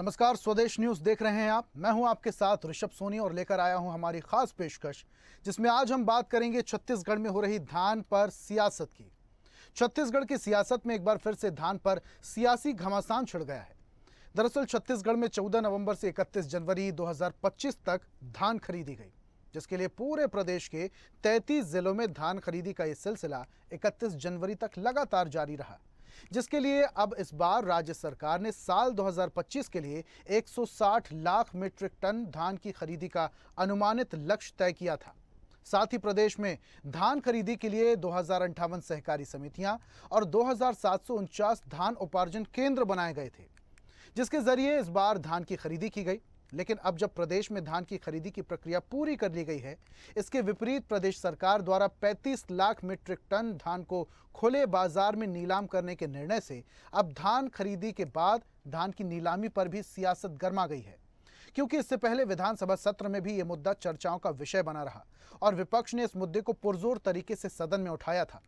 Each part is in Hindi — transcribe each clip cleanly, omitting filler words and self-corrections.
नमस्कार, स्वदेश न्यूज़ देख रहे हैं आप। मैं हूं आपके साथ ऋषभ सोनी और लेकर आया हूं हमारी खास पेशकश, जिसमें आज हम बात करेंगे छत्तीसगढ़ में हो रही धान पर सियासत की। छत्तीसगढ़ की सियासत में एक बार फिर से धान पर सियासी घमासान छिड़ गया है। दरअसल छत्तीसगढ़ में 14 नवंबर से 31 जनवरी 2025 तक धान खरीदी गई, जिसके लिए पूरे प्रदेश के 33 जिलों में धान खरीदी का ये सिलसिला 31 जनवरी तक लगातार जारी रहा, जिसके लिए अब इस बार राज्य सरकार ने साल 2025 के लिए 160 लाख मीट्रिक टन धान की खरीदी का अनुमानित लक्ष्य तय किया था। साथ ही प्रदेश में धान खरीदी के लिए 2058 सहकारी समितियां और 2749 धान उपार्जन केंद्र बनाए गए थे, जिसके जरिए इस बार धान की खरीदी की गई। लेकिन अब जब प्रदेश में धान की खरीदी की प्रक्रिया पूरी कर ली गई है, इसके विपरीत प्रदेश सरकार द्वारा 35 लाख मीट्रिक टन धान को खुले बाजार में नीलाम करने के निर्णय से अब धान खरीदी के बाद धान की नीलामी पर भी सियासत गर्मा गई है। क्योंकि इससे पहले विधानसभा सत्र में भी ये मुद्दा चर्चाओं का विषय बना रहा और विपक्ष ने इस मुद्दे को पुरजोर तरीके से सदन में उठाया था,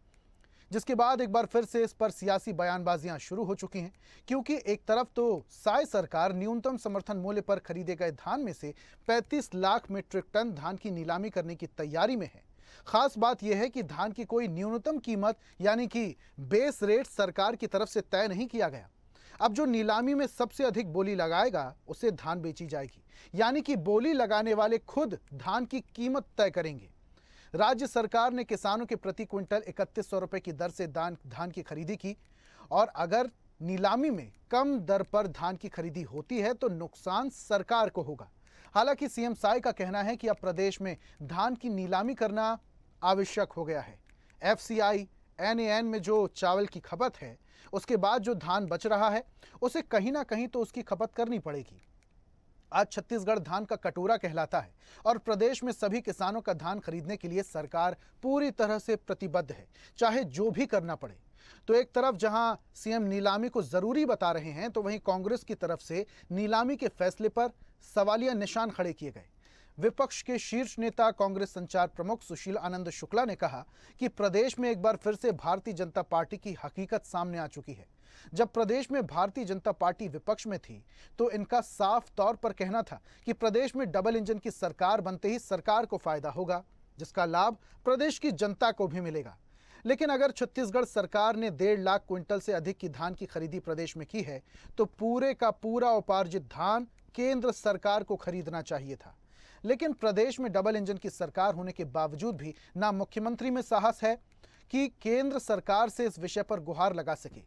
जिसके बाद एक बार फिर से इस पर सियासी बयानबाजियां शुरू हो चुकी हैं। क्योंकि एक तरफ तो साय सरकार न्यूनतम समर्थन मूल्य पर खरीदे गए धान में से 35 लाख मीट्रिक टन धान की नीलामी करने की तैयारी में है। खास बात यह है कि धान की कोई न्यूनतम कीमत यानी कि बेस रेट सरकार की तरफ से तय नहीं किया गया। अब जो नीलामी में सबसे अधिक बोली लगाएगा उसे धान बेची जाएगी, यानी कि बोली लगाने वाले खुद धान की कीमत तय करेंगे। राज्य सरकार ने किसानों के प्रति क्विंटल 3100 रुपए की दर से धान की खरीदी की और अगर नीलामी में कम दर पर धान की खरीदी होती है तो नुकसान सरकार को होगा। हालांकि सीएम साय का कहना है कि अब प्रदेश में धान की नीलामी करना आवश्यक हो गया है। एफसीआई एनएएन में जो चावल की खपत है, उसके बाद जो धान बच रहा है उसे कहीं ना कहीं तो उसकी खपत करनी पड़ेगी। आज छत्तीसगढ़ धान का कटोरा कहलाता है और प्रदेश में सभी किसानों का धान खरीदने के लिए सरकार पूरी तरह से प्रतिबद्ध है, चाहे जो भी करना पड़े। तो एक तरफ जहां सीएम नीलामी को जरूरी बता रहे हैं, तो वहीं कांग्रेस की तरफ से नीलामी के फैसले पर सवालिया निशान खड़े किए गए। विपक्ष के शीर्ष नेता कांग्रेस संचार प्रमुख सुशील आनंद शुक्ला ने कहा कि प्रदेश में एक बार फिर से भारतीय जनता पार्टी की हकीकत सामने आ चुकी है। जब प्रदेश में भारतीय जनता पार्टी विपक्ष में थी तो इनका साफ तौर पर कहना था कि प्रदेश में डबल इंजन की सरकार बनते ही सरकार को फायदा होगा, जिसका लाभ प्रदेश की जनता को भी मिलेगा। लेकिन अगर छत्तीसगढ़ सरकार ने 1.5 लाख क्विंटल से अधिक की धान की खरीदी प्रदेश में की है तो पूरे का पूरा उपार्जित धान केंद्र सरकार को खरीदना चाहिए था। लेकिन प्रदेश में डबल इंजन की सरकार होने के बावजूद भी ना मुख्यमंत्री में साहस है कि केंद्र सरकार से इस विषय पर गुहार लगा सके।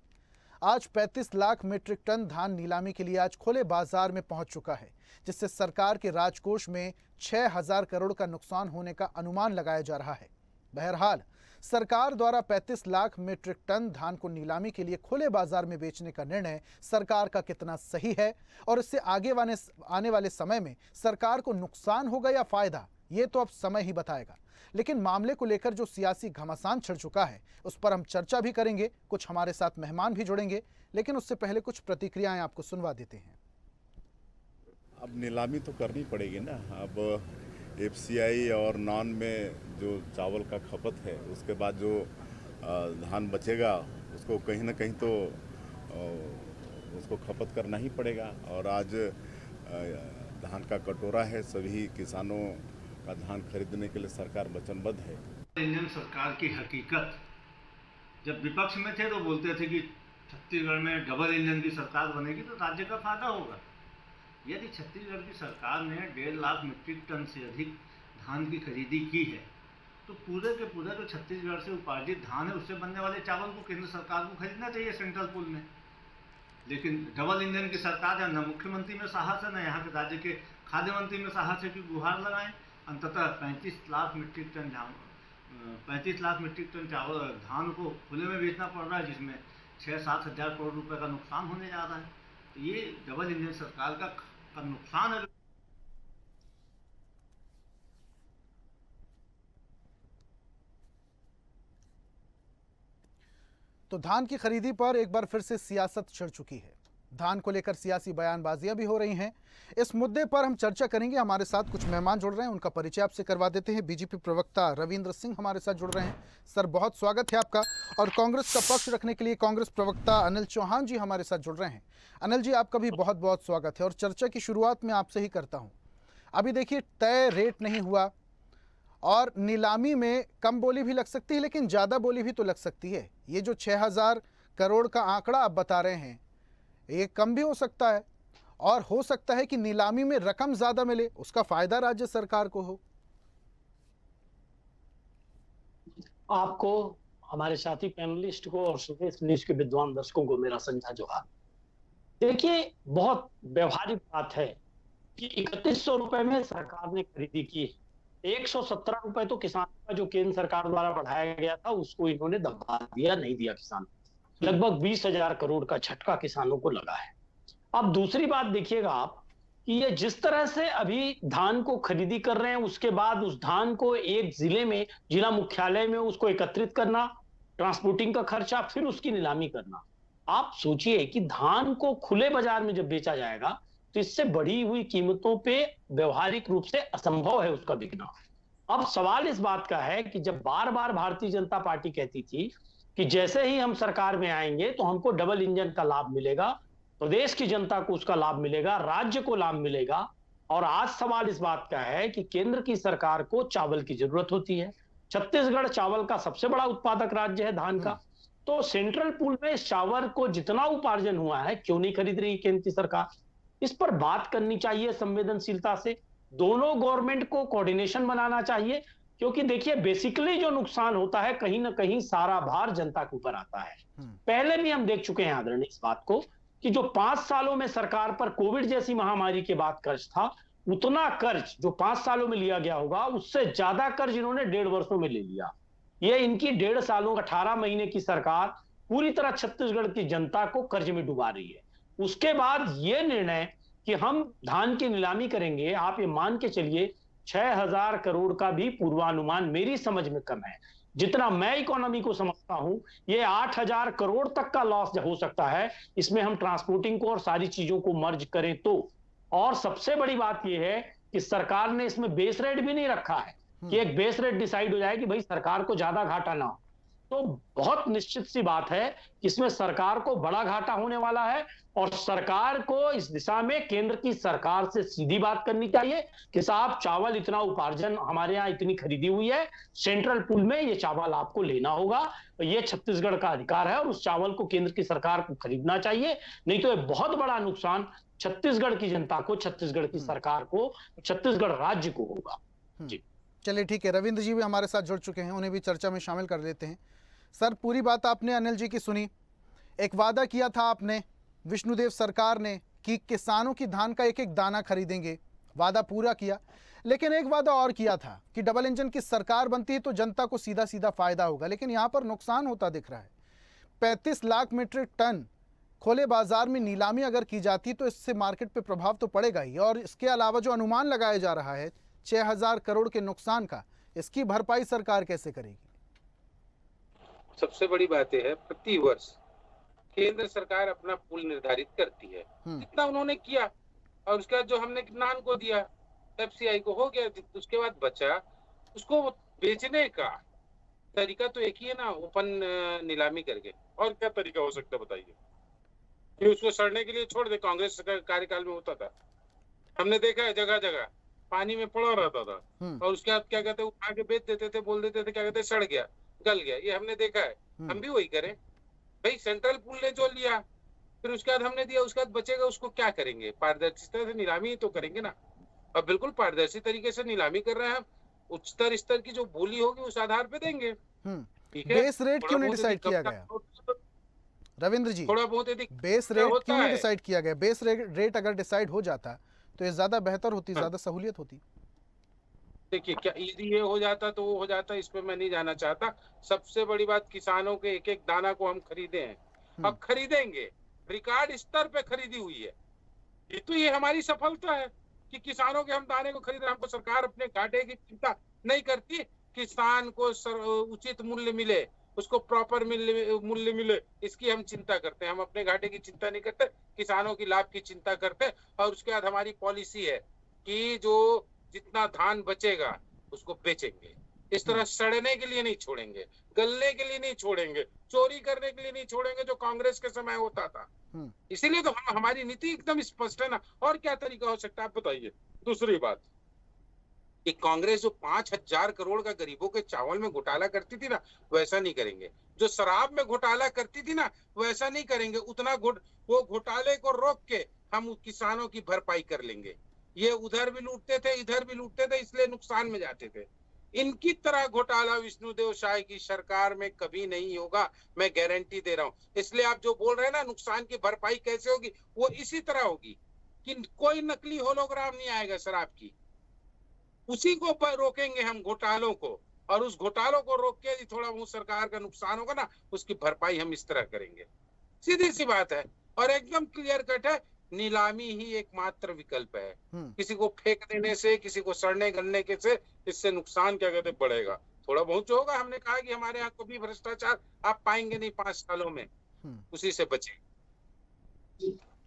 आज 35 लाख मीट्रिक टन धान नीलामी के लिए आज खुले बाजार में पहुंच चुका है, जिससे सरकार के राजकोष में 6000 करोड़ का नुकसान होने का अनुमान लगाया जा रहा है। बहरहाल सरकार द्वारा 35 लाख मीट्रिक टन धान को नीलामी के लिए खुले बाजार में बेचने का निर्णय सरकार का कितना सही है और इससे आने वाले समय में सरकार को नुकसान होगा या फायदा, ये तो अब समय ही बताएगा। लेकिन मामले को लेकर जो सियासी घमासान छिड़ चुका है उस पर हम चर्चा भी करेंगे। कुछ हमारे साथ मेहमान भी जुड़ेंगे, लेकिन उससे पहले कुछ प्रतिक्रियाएं आपको सुनवा देते हैं। अब नीलामी तो करनी पड़ेगी ना। अब एफसीआई और नॉन में जो चावल का खपत है, उसके बाद जो धान बचेगा उसको कहीं ना कहीं तो उसको खपत करना ही पड़ेगा। और आज धान का कटोरा है, सभी किसानों का धान खरीदने के लिए सरकार वचनबद्ध है। इंडियन सरकार की हकीकत, जब विपक्ष में थे तो बोलते थे कि छत्तीसगढ़ में डबल इंजन की सरकार बनेगी तो राज्य का फायदा होगा। यदि छत्तीसगढ़ की सरकार ने 1.5 लाख मीट्रिक टन से अधिक धान की खरीदी की है तो पूरे के पूरे जो छत्तीसगढ़ से उपार्जित धान है उससे बनने वाले चावल को केंद्र सरकार को खरीदना चाहिए सेंट्रल पूल में। लेकिन डबल इंजन की सरकार है, न मुख्यमंत्री में साहस है, न यहाँ के राज्य के खाद्य मंत्री में साहस है कि गुहार लगाएं। अंततः 35 लाख मीट्रिक टन चावल धान को खुले में बेचना पड़ रहा है, जिसमें 6-7 हज़ार करोड़ रुपए का नुकसान होने जा रहा है। तो ये डबल इंजन सरकार का नुकसान है। तो धान की खरीदी पर एक बार फिर से सियासत छिड़ चुकी है। धान को लेकर सियासी बयानबाजियां भी हो रही हैं। इस मुद्दे पर हम चर्चा करेंगे। हमारे साथ कुछ मेहमान जुड़ रहे हैं, उनका परिचय आपसे करवा देते हैं। बीजेपी प्रवक्ता रविंद्र सिंह हमारे साथ जुड़ रहे हैं। सर, बहुत स्वागत है आपका। और कांग्रेस का पक्ष रखने के लिए कांग्रेस प्रवक्ता अनिल चौहान जी हमारे साथ जुड़ रहे हैं। अनिल जी, आपका भी बहुत बहुत स्वागत है। और चर्चा की शुरुआत में आपसे ही करता हूँ। अभी देखिए, तय रेट नहीं हुआ और नीलामी में कम बोली भी लग सकती है, लेकिन ज़्यादा बोली भी तो लग सकती है। ये जो 6,000 करोड़ का आंकड़ा आप बता रहे हैं, ये कम भी हो सकता है और हो सकता है कि नीलामी में रकम ज़्यादा मिले, उसका फायदा राज्य सरकार को हो। आपको, हमारे साथी पैनलिस्ट को और सुदेश न्यूज के विद्वान दर्शकों को मेरा संझा जोहार। देखिए, बहुत व्यवहारिक बात है कि 3100 रुपए में सरकार ने खरीदी की। 117 रुपए तो किसानों का जो केंद्र सरकार द्वारा बढ़ाया गया था उसको इन्होंने दबा दिया, नहीं दिया किसान। लगभग 20,000 करोड़ का झटका किसानों को लगा है। अब दूसरी बात देखिएगा आप कि ये जिस तरह से अभी धान को खरीदी कर रहे हैं, उसके बाद उस धान को एक जिले में, जिला मुख्यालय में उसको एकत्रित करना, ट्रांसपोर्टिंग का खर्चा, फिर उसकी नीलामी करना। आप सोचिए कि धान को खुले बाजार में जब बेचा जाएगा तो इससे बढ़ी हुई कीमतों पे व्यवहारिक रूप से असंभव है उसका बिकना। अब सवाल इस बात का है कि जब बार बार भारतीय जनता पार्टी कहती थी कि जैसे ही हम सरकार में आएंगे तो हमको डबल इंजन का लाभ मिलेगा, प्रदेश की जनता को उसका लाभ मिलेगा, राज्य को लाभ मिलेगा, और आज सवाल इस बात का है कि केंद्र की सरकार को चावल की जरूरत होती है। छत्तीसगढ़ चावल का सबसे बड़ा उत्पादक राज्य है धान का, तो सेंट्रल पूल में इस चावल को जितना उपार्जन हुआ है क्यों नहीं खरीद रही केंद्र की सरकार? इस पर बात करनी चाहिए संवेदनशीलता से। दोनों गवर्नमेंट को कोऑर्डिनेशन बनाना चाहिए, क्योंकि देखिए बेसिकली जो नुकसान होता है कहीं ना कहीं सारा भार जनता के ऊपर आता है। पहले भी हम देख चुके हैं आदरणीय इस बात को कि जो 5 सालों में सरकार पर कोविड जैसी महामारी के बाद कर्ज था, उतना कर्ज जो 5 सालों में लिया गया होगा उससे ज्यादा कर्ज इन्होंने 1.5 वर्षों में ले लिया। ये इनकी 1.5 सालों 18 महीने की सरकार पूरी तरह छत्तीसगढ़ की जनता को कर्ज में डुबा रही है। उसके बाद ये निर्णय कि हम धान की नीलामी करेंगे, आप ये मान के चलिए 6,000 करोड़ का भी पूर्वानुमान मेरी समझ में कम है। जितना मैं इकोनॉमी को समझता हूं, ये 8,000 करोड़ तक का लॉस हो सकता है इसमें हम ट्रांसपोर्टिंग को और सारी चीजों को मर्ज करें तो। और सबसे बड़ी बात यह है कि सरकार ने इसमें बेस रेट भी नहीं रखा है कि एक बेस रेट डिसाइड हो जाए कि भाई सरकार को ज्यादा घाटा ना हो। तो बहुत निश्चित सी बात है कि इसमें सरकार को बड़ा घाटा होने वाला है, और सरकार को इस दिशा में केंद्र की सरकार से सीधी बात करनी चाहिए कि साहब चावल इतना उपार्जन हमारे यहाँ इतनी खरीदी हुई है, सेंट्रल पूल में ये चावल आपको लेना होगा, ये छत्तीसगढ़ का अधिकार है और उस चावल को केंद्र की सरकार को खरीदना चाहिए। नहीं तो ये बहुत बड़ा नुकसान छत्तीसगढ़ की जनता को, छत्तीसगढ़ की सरकार को, छत्तीसगढ़ राज्य को होगा। जी चलिए ठीक है, रविंद्र जी भी हमारे साथ जुड़ चुके हैं, उन्हें भी चर्चा में शामिल कर लेते हैं। सर, पूरी बात आपने अनिल जी की सुनी। एक वादा किया था आपने, विष्णुदेव सरकार ने, कि किसानों की धान का एक एक दाना खरीदेंगे। वादा पूरा किया, लेकिन एक वादा और किया था कि डबल इंजन की सरकार बनती है तो जनता को सीधा सीधा फायदा होगा। लेकिन यहाँ पर नुकसान होता दिख रहा है। 35 लाख मीट्रिक टन खुले बाजार में नीलामी अगर की जाती तो इससे मार्केट पे प्रभाव तो पड़ेगा ही, और इसके अलावा जो अनुमान लगाया जा रहा है 6,000 करोड़ के नुकसान का, इसकी भरपाई सरकार कैसे करेगी? सबसे बड़ी बात यह है, प्रति वर्ष केंद्र सरकार अपना पुल निर्धारित करती है, जितना उन्होंने किया, और उसके बाद जो हमने किसान को दिया, एफसीआई को हो गया, उसके बाद बचा उसको बेचने का तरीका तो एक ही है ना, ओपन नीलामी करके। और क्या तरीका हो सकता है बताइए? कि उसको सड़ने के लिए छोड़ दे। कांग्रेस कार्यकाल में होता था, हमने देखा है, जगह जगह पानी में पड़ा रहता था, और उसके बाद क्या कहते हैं, उठा के बेच देते थे, बोल देते थे क्या कहते हैं, सड़ गया, गल गया। ये हमने देखा है, हम भी वही करें भाई। सेंट्रल पूल ने जो लिया, फिर उसके बाद हमने दिया, उसके बाद बचेगा, उसको क्या करेंगे? पारदर्शिता से नीलामी तो करेंगे ना। और बिल्कुल पारदर्शी तरीके से नीलामी कर रहे हैं हम। उच्चतर स्तर की जो बोली होगी उस आधार पे देंगे। ठीक है, बेस रेट क्यों नहीं डिसाइड किया गया रविंद्र जी? थोड़ा बहुत बेस रेट क्यों नहीं डिसाइड किया गया? बेस रेट अगर डिसाइड हो जाता तो ये ज्यादा बेहतर होती, ज्यादा सहूलियत होती। देखिए, क्या यदि ये हो जाता तो वो हो जाता, इस पे मैं नहीं जाना चाहता। सबसे बड़ी बात, किसानों के एक एक दाना को हम खरीदे हैं, अब खरीदेंगे, रिकॉर्ड स्तर पे खरीदी हुई है। ये हमारी सफलता है कि किसानों के हम दाने को खरीद रहे हैं। हमको सरकार अपने घाटे की चिंता नहीं करती, किसान को उचित मूल्य मिले, उसको प्रॉपर मूल्य मिले, इसकी हम चिंता करते हैं। हम अपने घाटे की चिंता नहीं करते, किसानों की लाभ की चिंता करते हैं। और उसके बाद हमारी पॉलिसी है कि जो जितना धान बचेगा उसको बेचेंगे। इस तरह सड़ने के लिए नहीं छोड़ेंगे, गलने के लिए नहीं छोड़ेंगे, चोरी करने के लिए नहीं छोड़ेंगे, जो कांग्रेस के समय होता था। इसीलिए तो हमारी नीति एकदम स्पष्ट है ना। और क्या तरीका हो सकता है आप बताइए। दूसरी बात कि कांग्रेस जो 5,000 करोड़ का गरीबों के चावल में घोटाला करती थी ना, वैसा नहीं करेंगे। जो शराब में घोटाला करती थी ना, वैसा नहीं करेंगे। वो घोटाले को रोक के हम किसानों की भरपाई कर लेंगे। ये उधर भी लूटते थे, इधर भी लूटते थे, इसलिए नुकसान में जाते थे। इनकी तरह घोटाला विष्णुदेव साय की सरकार में कभी नहीं होगा, मैं गारंटी दे रहा हूं। इसलिए आप जो बोल रहे हैं ना नुकसान की भरपाई कैसे होगी, वो इसी तरह होगी कि कोई नकली होलोग्राम नहीं आएगा शराब की, उसी को रोकेंगे हम घोटालों को। और उस घोटालों को रोक के थोड़ा बहुत सरकार का नुकसान होगा ना, उसकी भरपाई हम इस तरह करेंगे। सीधी सी बात है और एकदम क्लियर कट है। नीलामी ही एकमात्र विकल्प है। किसी को फेंक देने से, किसी को सड़ने गलने के से इससे नुकसान क्या कहते बढ़ेगा। थोड़ा बहुत जो होगा, हमने कहा कि हमारे यहाँ कभी भ्रष्टाचार आप पाएंगे नहीं 5 सालों में, उसी से बचे।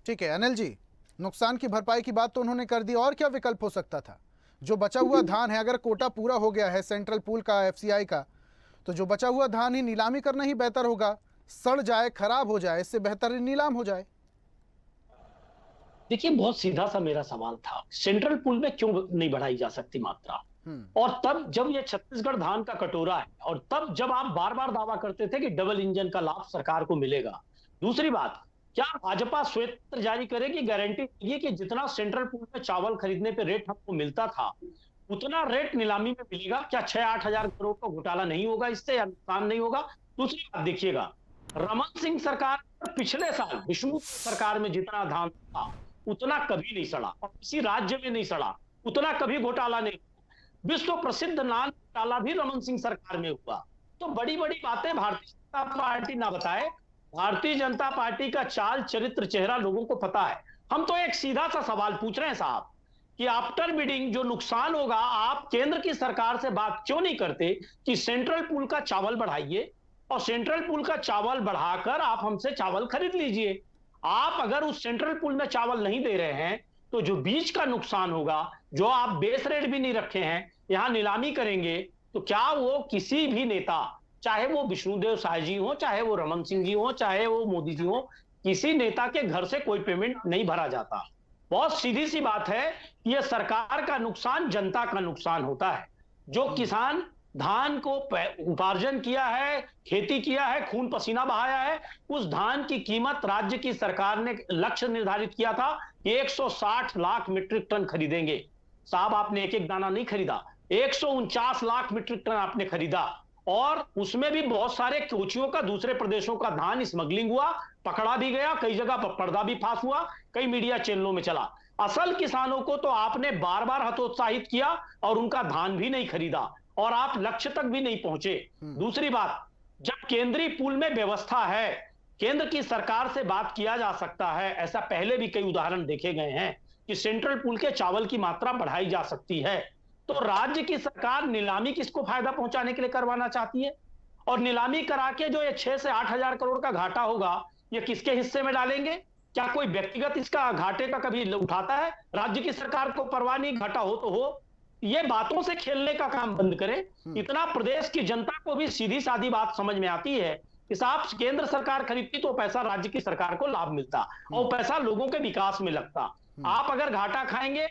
ठीक है अनिल जी, नुकसान की भरपाई की बात तो उन्होंने कर दी, और क्या विकल्प हो सकता था? जो बचा हुआ धान है, अगर कोटा पूरा हो गया है सेंट्रल पूल का, एफसीआई का, तो जो बचा हुआ धान ही नीलामी करना ही बेहतर होगा। सड़ जाए, खराब हो जाए, इससे बेहतर नीलाम हो जाए। देखिए बहुत सीधा सा मेरा सवाल था, सेंट्रल पूल में क्यों नहीं बढ़ाई जा सकती मात्रा? और तब जब ये छत्तीसगढ़ धान का कटोरा है, और तब जब आप बार बार दावा करते थे कि डबल इंजन का लाभ सरकार को मिलेगा। दूसरी बात, क्या भाजपा श्वेत पत्र जारी करेगी, गारंटी ये कि जितना सेंट्रल पूल में चावल खरीदने पे रेट हमको मिलता था, उतना रेट नीलामी में मिलेगा? क्या 6-8 हजार करोड़ का घोटाला नहीं होगा इससे, या नुकसान नहीं होगा? दूसरी बात देखिएगा, रमन सिंह सरकार पिछले साल विष्णु सरकार में जितना धान था उतना कभी नहीं सड़ा, और किसी राज्य में नहीं सड़ा, उतना कभी घोटाला नहीं। विश्व प्रसिद्ध नान घोटाला भी रमन सिंह सरकार में हुआ। तो बड़ी बड़ी बातें भारतीय जनता पार्टी ना बताए। भारतीय जनता पार्टी का चाल चरित्र चेहरा लोगों को पता है। हम तो एक सीधा सा सवाल पूछ रहे हैं साहब कि आफ्टर बिडिंग जो नुकसान होगा, आप केंद्र की सरकार से बात क्यों नहीं करते कि सेंट्रल पूल का चावल बढ़ाइए, और सेंट्रल पूल का चावल बढ़ाकर आप हमसे चावल खरीद लीजिए। आप अगर उस सेंट्रल पूल में चावल नहीं दे रहे हैं तो जो बीज का नुकसान होगा, जो आप बेस रेट भी नहीं रखे हैं, यहां नीलामी करेंगे, तो क्या वो किसी भी नेता, चाहे वो विष्णुदेव साय जी हो, चाहे वो रमन सिंह जी हो, चाहे वो मोदी जी हो, किसी नेता के घर से कोई पेमेंट नहीं भरा जाता। बहुत सीधी सी बात है, यह सरकार का नुकसान जनता का नुकसान होता है। जो किसान धान को उपार्जन किया है, खेती किया है, खून पसीना बहाया है, उस धान की कीमत राज्य की सरकार ने लक्ष्य निर्धारित किया था कि 160 लाख मीट्रिक टन खरीदेंगे। साहब आपने एक एक दाना नहीं खरीदा, 149 लाख मीट्रिक टन आपने खरीदा, और उसमें भी बहुत सारे कोचियों का, दूसरे प्रदेशों का धान स्मगलिंग हुआ, पकड़ा भी गया, कई जगह पर पर्दा भी फांस हुआ, कई मीडिया चैनलों में चला। असल किसानों को तो आपने बार बार हतोत्साहित किया और उनका धान भी नहीं खरीदा, और आप लक्ष्य तक भी नहीं पहुंचे। दूसरी बात, जब केंद्रीय पूल में व्यवस्था है, केंद्र की सरकार से बात किया जा सकता है। ऐसा पहले भी कई उदाहरण देखे गए हैं कि सेंट्रल पूल के चावल की मात्रा बढ़ाई जा सकती है। तो राज्य की सरकार नीलामी किसको फायदा पहुंचाने के लिए करवाना चाहती है? और नीलामी करा के जो ये 6 से 8 हजार करोड़ का घाटा होगा, ये किसके हिस्से में डालेंगे? क्या कोई व्यक्तिगत इसका घाटे का कभी उठाता है? राज्य की सरकार को परवाह नहीं, घाटा हो तो हो। ये बातों से खेलने का काम बंद करें। इतना प्रदेश की जनता को भी सीधी सादी बात समझ में आती है कि साहब केंद्र सरकार खरीदती तो पैसा राज्य की सरकार को लाभ मिलता, और पैसा लोगों के विकास में लगता। आप अगर घाटा खाएंगे,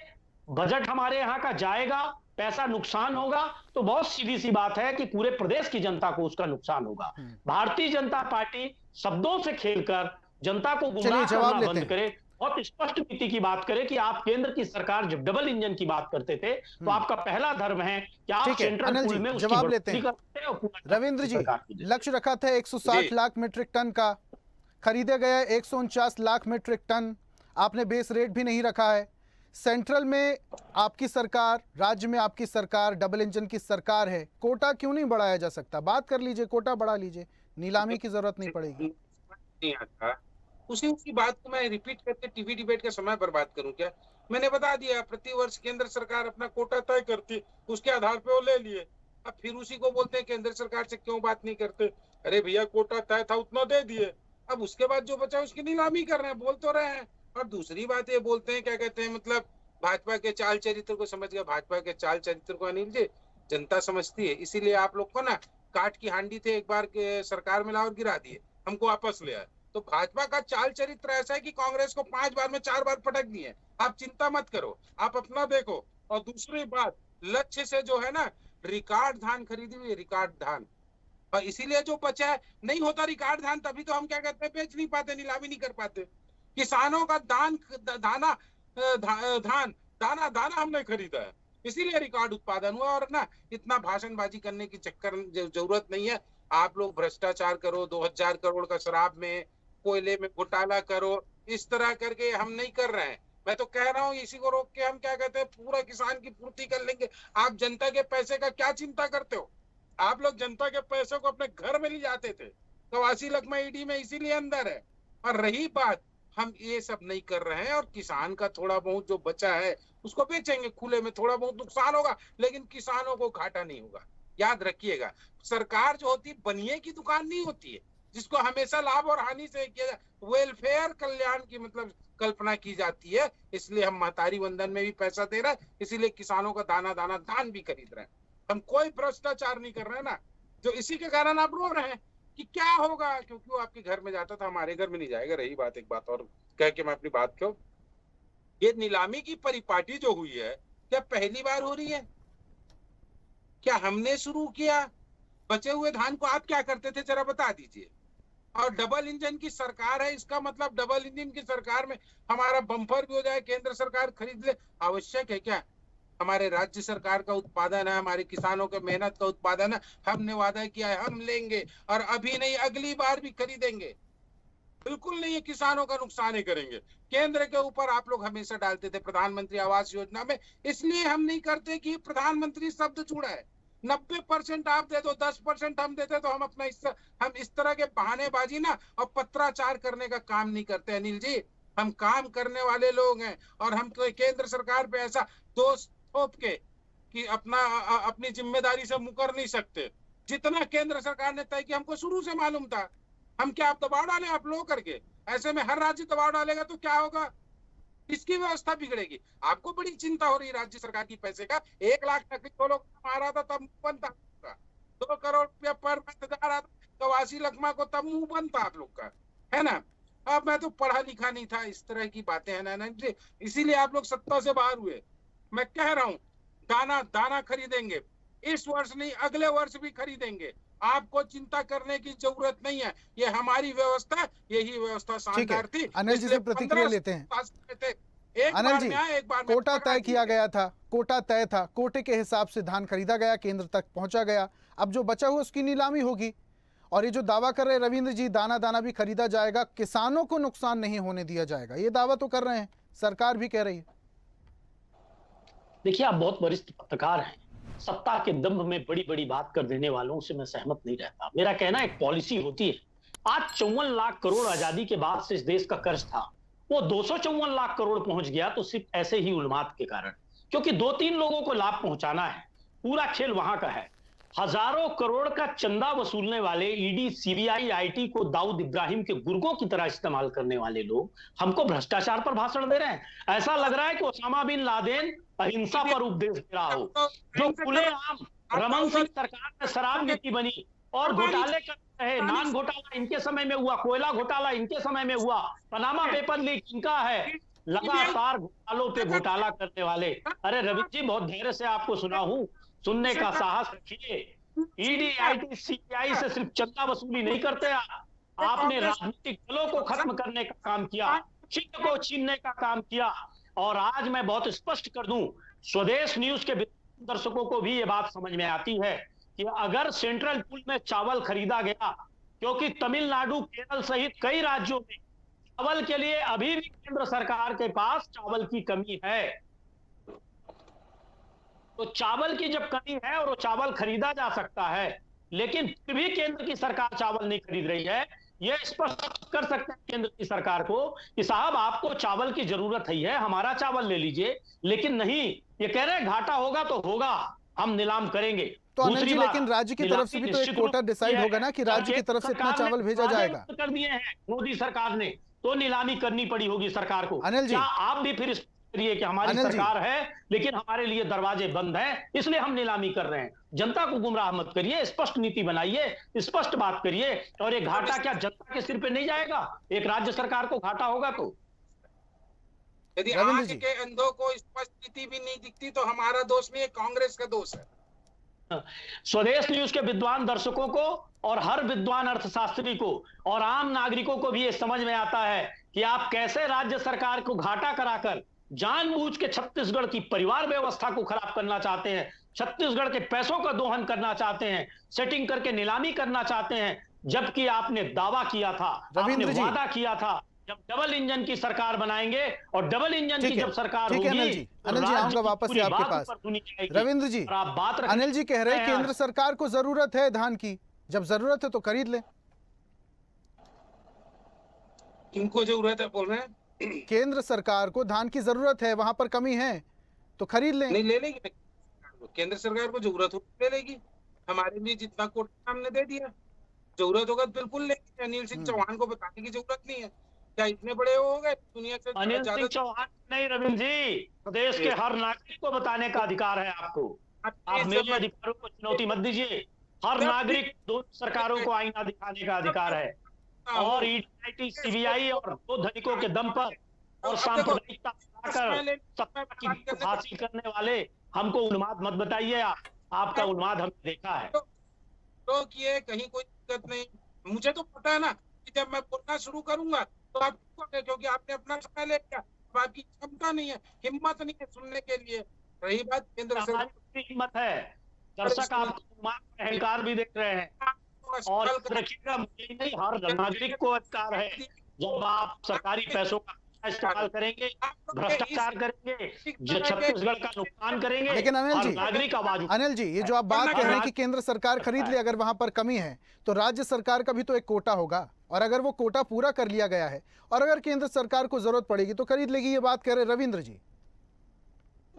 बजट हमारे यहाँ का जाएगा, पैसा नुकसान होगा, तो बहुत सीधी सी बात है कि पूरे प्रदेश की जनता को उसका नुकसान होगा। भारतीय जनता पार्टी शब्दों से खेलकर जनता को गुमराह करना बंद करे, बहुत स्पष्ट नीति की बात करें कि आप केंद्र की सरकार जब डबल इंजन की बात करते थे तो आपका पहला धर्म है कि आप सेंट्रल पूल में जवाब लेते हैं। रविंद्र जी, लक्ष्य रखा था 160 लाख मीट्रिक टन का, खरीदे गए 149 लाख मीट्रिक टन, आपने बेस रेट भी नहीं रखा है। सेंट्रल में आपकी सरकार, राज्य में आपकी सरकार, डबल इंजन की सरकार है, कोटा क्यों नहीं बढ़ाया जा सकता? बात कर लीजिए, कोटा बढ़ा लीजिए, नीलामी की जरूरत नहीं पड़ेगी। उसी बात को मैं रिपीट करके टीवी डिबेट का समय बर्बाद करूं क्या? मैंने बता दिया, प्रति वर्ष केंद्र सरकार अपना कोटा तय करती, उसके आधार पे वो ले लिए। अब फिर उसी को बोलते हैं केंद्र सरकार से क्यों बात नहीं करते। अरे भैया कोटा तय था उतना दे दिए, अब उसके बाद जो बचा उसकी नीलामी कर रहे हैं, बोल तो रहे हैं। और दूसरी बात ये बोलते हैं क्या कहते हैं, मतलब भाजपा के चाल चरित्र को समझ गया। भाजपा के चाल चरित्र को अनिल जी जनता समझती है, इसीलिए आप लोग को ना काट की हांडी थे एक बार के सरकार में ला और गिरा दिए, हमको वापस ले आए। तो भाजपा का चाल चरित्र ऐसा है कि कांग्रेस को 5 बार में 4 बार पटक दिए। आप चिंता मत करो, आप अपना देखो। और दूसरी बात, लक्ष्य से जो है ना रिकॉर्ड धान खरीदी हुई, रिकॉर्ड धान, और इसीलिए जो बचा है, नहीं होता रिकॉर्ड धान तभी तो हम क्या कहते हैं बेच नहीं पाते, नीलामी नहीं कर पाते। किसानों का दाना दाना हमने खरीदा है, इसीलिए रिकॉर्ड उत्पादन हुआ। और ना इतना भाषणबाजी करने की चक्कर जरूरत नहीं है। आप लोग भ्रष्टाचार करो, 2000 करोड़ का शराब में, कोयले में घोटाला करो, इस तरह करके हम नहीं कर रहे हैं। मैं तो कह रहा हूँ इसी को रोक के हम क्या कहते हैं पूरा किसान की पूर्ति कर लेंगे। आप जनता के पैसे का क्या चिंता करते हो? आप लोग जनता के पैसे को अपने घर में ले जाते थे, 84 लाख में ईडी में इसीलिए अंदर है। और रही बात, हम ये सब नहीं कर रहे हैं। और किसान का थोड़ा बहुत जो बचा है उसको बेचेंगे खुले में, थोड़ा बहुत नुकसान होगा लेकिन किसानों को घाटा नहीं होगा। याद रखिएगा, सरकार जो होती है बनिए की दुकान नहीं होती है जिसको हमेशा लाभ और हानि से किया जाए, वेलफेयर कल्याण की मतलब कल्पना की जाती है। इसलिए हम महतारी वंदन में भी पैसा दे रहे हैं, इसीलिए किसानों का दाना दाना धान भी खरीद रहे हैं। हम कोई भ्रष्टाचार नहीं कर रहे हैं ना, जो इसी के कारण आप रो रहे हैं कि क्या होगा, क्योंकि वो आपके घर में जाता था, हमारे घर में नहीं जाएगा। रही बात, एक बात और कह के मैं अपनी बात क्यों, ये नीलामी की परिपाटी जो हुई है क्या पहली बार हो रही है? क्या हमने शुरू किया? बचे हुए धान को आप क्या करते थे जरा बता दीजिए। और डबल इंजन की सरकार है, इसका मतलब डबल इंजन की सरकार में हमारा बम्पर भी हो जाए, केंद्र सरकार खरीद ले, आवश्यक है क्या? हमारे राज्य सरकार का उत्पादन है, हमारे किसानों के मेहनत का उत्पादन है, हमने वादा किया है हम लेंगे, और अभी नहीं अगली बार भी खरीदेंगे। बिल्कुल नहीं, ये किसानों का नुकसान ही करेंगे। केंद्र के ऊपर आप लोग हमेशा डालते थे प्रधानमंत्री आवास योजना में, इसलिए हम नहीं करते कि प्रधानमंत्री शब्द जुड़ा है। 90% आप दे दो, 10% हम देते तो हम अपना हम इस तरह के बहानेबाजी ना और पत्राचार करने का काम नहीं करते अनिल जी। हम काम करने वाले लोग हैं, और हम तो केंद्र सरकार पे ऐसा दोष थोप के कि अपनी जिम्मेदारी से मुकर नहीं सकते। जितना केंद्र सरकार ने तय किया हमको शुरू से मालूम था। हम क्या आप दबाव डालें आप लोग करके? ऐसे में हर राज्य दबाव डालेगा तो क्या होगा, इसकी व्यवस्था बिगड़ेगी। आपको बड़ी चिंता हो रही राज्य सरकार की पैसे का। 1 लाख नकली तो लोग आ रहा था तब मुंह बंद था, 2 करोड़ रुपया पर जा रहा था, 84 लाख को तब मुंह बंद था आप लोग का, है ना। अब मैं तो पढ़ा लिखा नहीं था, इस तरह की बातें है ना, इसीलिए आप लोग सत्ता से बाहर हुए। मैं कह रहा हूँ दाना खरीदेंगे, इस वर्ष नहीं अगले वर्ष भी खरीदेंगे। आपको चिंता करने की जरूरत नहीं है, ये हमारी व्यवस्था, यही व्यवस्था शानदार थी। अनिल जी से प्रतिक्रिया लेते हैं। अनिल जी, कोटा तय किया गया था, कोटा तय था, कोटे के हिसाब से धान खरीदा गया, केंद्र तक पहुंचा गया, अब जो बचा हुआ उसकी नीलामी होगी। और ये जो दावा कर रहे रविंद्र जी, दाना दाना भी खरीदा जाएगा, किसानों को नुकसान नहीं होने दिया जाएगा, ये दावा तो कर रहे हैं, सरकार भी कह रही है। देखिए, आप बहुत वरिष्ठ पत्रकार हैं, सत्ता के दंभ में बड़ी बड़ी बात कर देने वालों से मैं सहमत नहीं रहता। मेरा कहना एक पॉलिसी होती है। आज 54 लाख करोड़ आजादी के बाद से इस देश का कर्ज था, वो 254 लाख करोड़ पहुंच गया, तो सिर्फ ऐसे ही उन्माद के कारण, क्योंकि 2-3 लोगों को लाभ पहुंचाना है। पूरा खेल वहां का है। हजारों करोड़ का चंदा वसूलने वाले ईडी, सीबीआई, आईटी को दाऊद इब्राहिम के गुर्गों की तरह इस्तेमाल करने वाले लोग हमको भ्रष्टाचार पर भाषण दे रहे हैं। ऐसा लग रहा है कि ओसामा बिन लादेन अहिंसा पर उपदेश दे रहा हो। जो खुलेआम रमन सिंह सरकार में शराब नीति बनी और घोटाले कर रहे, नान घोटाला इनके समय में हुआ, कोयला घोटाला इनके समय में हुआ, पनामा पेपर लीक इनका है, लगातार घोटालों पे घोटाला करने वाले। अरे रवि जी, बहुत धैर्य से आपको सुना हूं, सुनने का साहस रखिए। ईडी, आईटी, सीबीआई से सिर्फ चंदा वसूली नहीं करते आपने राजनीतिक दलों को खत्म करने का काम किया, चिन्ह को छीनने का काम किया। और आज मैं बहुत स्पष्ट कर दूं, स्वदेश न्यूज के दर्शकों को भी ये बात समझ में आती है कि अगर सेंट्रल पूल में चावल खरीदा गया, क्योंकि तमिलनाडु, केरल सहित कई राज्यों में चावल के लिए अभी भी केंद्र सरकार के पास चावल की कमी है, तो चावल की जब कमी है और वो चावल खरीदा जा सकता है, लेकिन फिर भी केंद्र की सरकार चावल नहीं खरीद रही है, यह स्पष्ट कर सकते हैं केंद्र की सरकार को कि साहब आपको चावल की जरूरत ही है, हमारा चावल ले लीजिए। लेकिन नहीं, ये कह रहे हैं घाटा होगा तो होगा, हम नीलाम करेंगे। तो अनिल दूसरी जी, बात, लेकिन राज्य की तरफ से भी तो एक कोटा डिसाइड होगा ना कि राज्य की तरफ से इतना चावल भेजा जाएगा। कर दिए हैं मोदी सरकार ने, तो नीलामी करनी पड़ी होगी सरकार को। अनिल जी, क्या आप भी फिर करिए कि हमारी अनिल जी, सरकार है लेकिन हमारे लिए दरवाजे बंद हैं, इसलिए हम नीलामी कर रहे हैं। जनता को गुमराह मत करिए, स्पष्ट नीति बनाइए, स्पष्ट बात करिए। और ये घाटा क्या जनता के सिर पे नहीं जाएगा? एक राज्य सरकार को घाटा होगा तो यदि रविंद्र आंख जी, के अंधों को स्पष्ट नीति भी नहीं दिखती तो हमारा दोष नहीं है, कांग्रेस का दोष है। स्वदेश न्यूज के विद्वान दर्शकों को और हर विद्वान अर्थशास्त्री को और आम नागरिकों को भी ये समझ में आता है कि आप कैसे राज्य सरकार को घाटा कराकर जानबूझ के छत्तीसगढ़ की परिवार व्यवस्था को खराब करना चाहते हैं, छत्तीसगढ़ के पैसों का दोहन करना चाहते हैं, सेटिंग करके नीलामी करना चाहते हैं। जबकि आपने दावा किया था, आपने वादा किया था जब डबल इंजन की सरकार बनाएंगे, और डबल इंजन की जब सरकार होगी, अनिल जी, अनिल जी आऊंगा वापस से आपके पास। रविंद्र जी, आप बात अनिल जी कह रहे हैं केंद्र सरकार को जरूरत है धान की, जब जरूरत है तो खरीद ले। इनको जरूरत है बोल रहे हैं, केंद्र सरकार को धान की जरूरत है, वहां पर कमी है तो खरीद लें। नहीं ले लेगी, केंद्र सरकार को जरूरत हो ले लेगी। हमारे लिए जितना कोटा हमने दे दिया, जरूरत होगा तो बिल्कुल लेंगे। अनिल सिंह चौहान को बताने की जरूरत नहीं है, क्या इतने बड़े हो गए दुनिया से? अनिल सिंह चौहान नहीं रविंद्र जी, प्रदेश के हर नागरिक को बताने का अधिकार है आपको। आप मेरे अधिकारों को चुनौती मत दीजिए। हर नागरिक दोनों सरकारों को आईना दिखाने का अधिकार है, और ईडी, सीबीआई और दो धनिकों के दम पर और सांप्रदायिकता कर सत्ता की हासिल करने वाले हमको उन्माद मत बताइए। आपका उन्माद हमने देखा है। तो किए कहीं कोई दिक्कत नहीं, मुझे तो पता है ना कि जब मैं बोलना शुरू करूंगा तो आप, क्योंकि आपने अपना समय ले लिया, अब आपकी क्षमता नहीं है, हिम्मत नहीं है सुनने के लिए। रही बात केंद्र सरकार की हिम्मत है, दर्शक आपको अहंकार भी देख रहे हैं। और रखिएगा, मुझे नहीं हर नागरिक को अधिकार है, जब आप सरकारी पैसों का इस्तेमाल करेंगे, भ्रष्टाचार करेंगे, जो छत्तीसगढ़ का नुकसान करेंगे, लेकिन अनिल जी, नागरिक आवाज अनिल जी, ये जो आप बात कह रहे हैं कि केंद्र सरकार खरीद ले, अगर वहां पर कमी है तो राज्य सरकार का भी तो एक कोटा होगा, और अगर वो कोटा पूरा कर लिया गया है और अगर केंद्र सरकार को जरूरत पड़ेगी तो खरीद लेगी, ये बात कह रहे रविंद्र जी।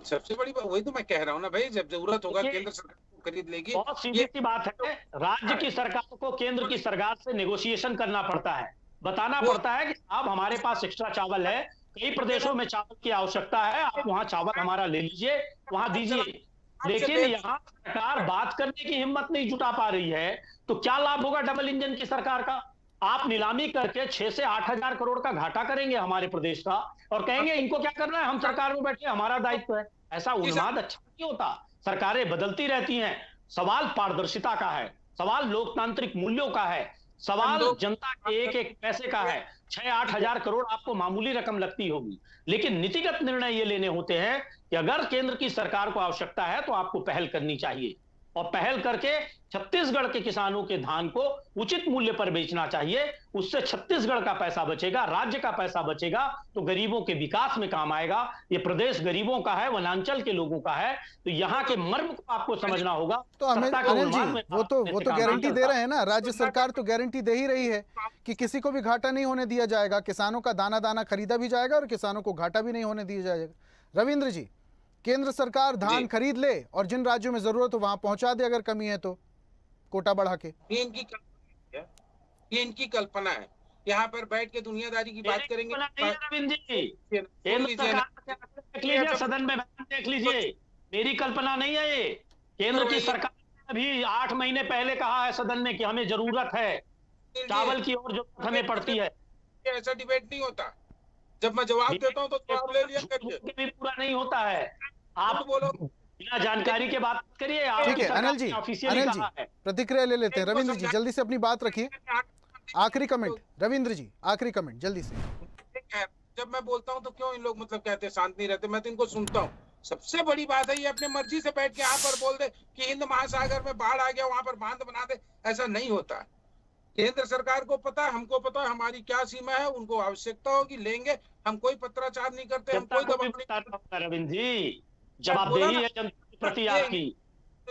सबसे बड़ी बात वही तो मैं कह रहा हूँ ना भाई, जब जरूरत होगा केंद्र सरकार को खरीद लेगी। बहुत सीधी सी बात है, राज्य की सरकार को केंद्र की सरकार से नेगोशिएशन करना पड़ता है, बताना पड़ता है कि आप हमारे पास एक्स्ट्रा चावल है, कई प्रदेशों में चावल की आवश्यकता है, आप वहां चावल हमारा ले लीजिए, वहां दीजिए। लेकिन यहाँ सरकार बात करने की हिम्मत नहीं जुटा पा रही है, तो क्या लाभ होगा डबल इंजन की सरकार का? आप नीलामी करके 6 से 8 हजार करोड़ का घाटा करेंगे हमारे प्रदेश का, और कहेंगे इनको क्या करना है, हम सरकार में बैठे, हमारा दायित्व है। ऐसा उन्माद अच्छा नहीं होता। सरकारें बदलती रहती हैं, सवाल पारदर्शिता का है, सवाल लोकतांत्रिक मूल्यों का है, सवाल जनता के एक एक पैसे का है। 6-8 हजार करोड़ आपको मामूली रकम लगती होगी, लेकिन नीतिगत निर्णय ये लेने होते हैं कि अगर केंद्र की सरकार को आवश्यकता है तो आपको पहल करनी चाहिए, और पहल करके छत्तीसगढ़ के किसानों के धान को उचित मूल्य पर बेचना चाहिए। उससे छत्तीसगढ़ का पैसा बचेगा, राज्य का पैसा बचेगा, तो गरीबों के विकास में काम आएगा। ये प्रदेश गरीबों का है, वनांचल के लोगों का है, तो यहाँ के मर्म को आपको समझना होगा। तो अनिल जी, वो तो गारंटी दे रहे हैं ना, राज्य सरकार तो गारंटी दे ही रही है कि किसी को भी घाटा नहीं होने दिया जाएगा, किसानों का दाना दाना खरीदा भी जाएगा और किसानों को घाटा भी नहीं होने दिया जाएगा। रविंद्र जी, केंद्र सरकार धान खरीद ले और जिन राज्यों में जरूरत हो वहां पहुंचा दे, अगर कमी है तो कोटा बढ़ा के। ये इनकी कल्पना है। यहाँ पर बैठ के दुनियादारी की बात करेंगे। रविंद्र जी, केंद्र सरकार देख लीजिए, सदन में देख लीजिए, मेरी कल्पना नहीं है ये। केंद्र की सरकार ने अभी 8 महीने पहले कहा है सदन में कि हमें जरूरत है चावल की, और जो हमें पड़ती है। ऐसा डिबेट नहीं होता। जब मैं जवाब देता हूँ तो जवाब ले लिया करिए। भी पूरा नहीं होता है, आप बोलो बिना जानकारी के बात करिए। ठीक है अनिल जी, प्रतिक्रिया ले लेते हैं। रविंद्र जी जल्दी से अपनी बात रखिए, आखिरी कमेंट। रविंद्र जी आखिरी कमेंट जल्दी से। जब मैं बोलता हूँ तो क्यों इन लोग मतलब कहते हैं शांत नहीं रहते, मैं तो इनको सुनता हूँ। सबसे बड़ी बात है ये अपने मर्जी से बैठ के यहाँ पर बोल दे कि हिंद महासागर में बाढ़ आ गया, वहां पर बांध बना दे, ऐसा नहीं होता। केंद्र सरकार को पता है, हमको पता है हमारी क्या सीमा है, उनको आवश्यकता होगी लेंगे। हम कोई पत्राचार नहीं करते, हम कोई दबाव नहीं। रविंद्र जी, जवाबदेही है जनता के प्रति आपकी,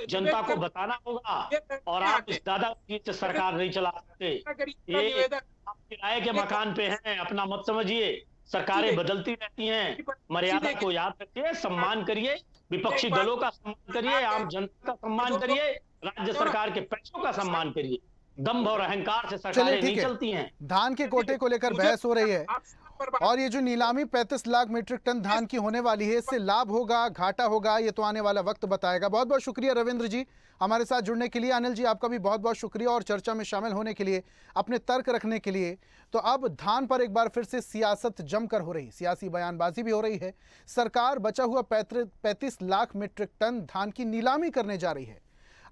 जनता को बताना होगा, और आप इस दादागिरी से सरकार नहीं चला सकते। ये आप किराए के मकान पे हैं, अपना मत समझिए। सरकारें बदलती रहती हैं, मर्यादा को याद रखिए, सम्मान करिए, विपक्षी दलों का सम्मान करिए, आम जनता का सम्मान करिए, राज्य सरकार के पैसों का सम्मान करिए। दंभ और अहंकार से चलिए सरकारें नहीं ठीक चलती है, हैं। धान के कोटे को लेकर बहस हो रही है और ये जो नीलामी 35 लाख मीट्रिक टन धान की होने वाली है, इससे लाभ होगा घाटा होगा, ये तो आने वाला वक्त बताएगा। बहुत बहुत शुक्रिया रविंद्र जी हमारे साथ जुड़ने के लिए। अनिल जी आपका भी बहुत बहुत शुक्रिया और चर्चा में शामिल होने के लिए, अपने तर्क रखने के लिए। तो अब धान पर एक बार फिर से सियासत जमकर हो रही, सियासी बयानबाजी भी हो रही है। सरकार बचा हुआ 35 लाख मीट्रिक टन धान की नीलामी करने जा रही है।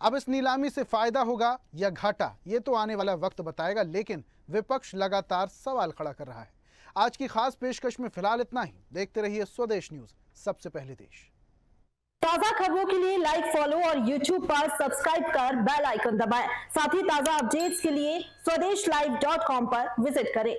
अब इस नीलामी से फायदा होगा या घाटा, ये तो आने वाला वक्त बताएगा, लेकिन विपक्ष लगातार सवाल खड़ा कर रहा है। आज की खास पेशकश में फिलहाल इतना ही। देखते रहिए स्वदेश न्यूज, सबसे पहले देश। ताजा खबरों के लिए लाइक, फॉलो और YouTube पर सब्सक्राइब कर बेल आइकन दबाएं। साथ ही ताजा अपडेट्स के लिए स्वदेशलाइव.com पर विजिट करें।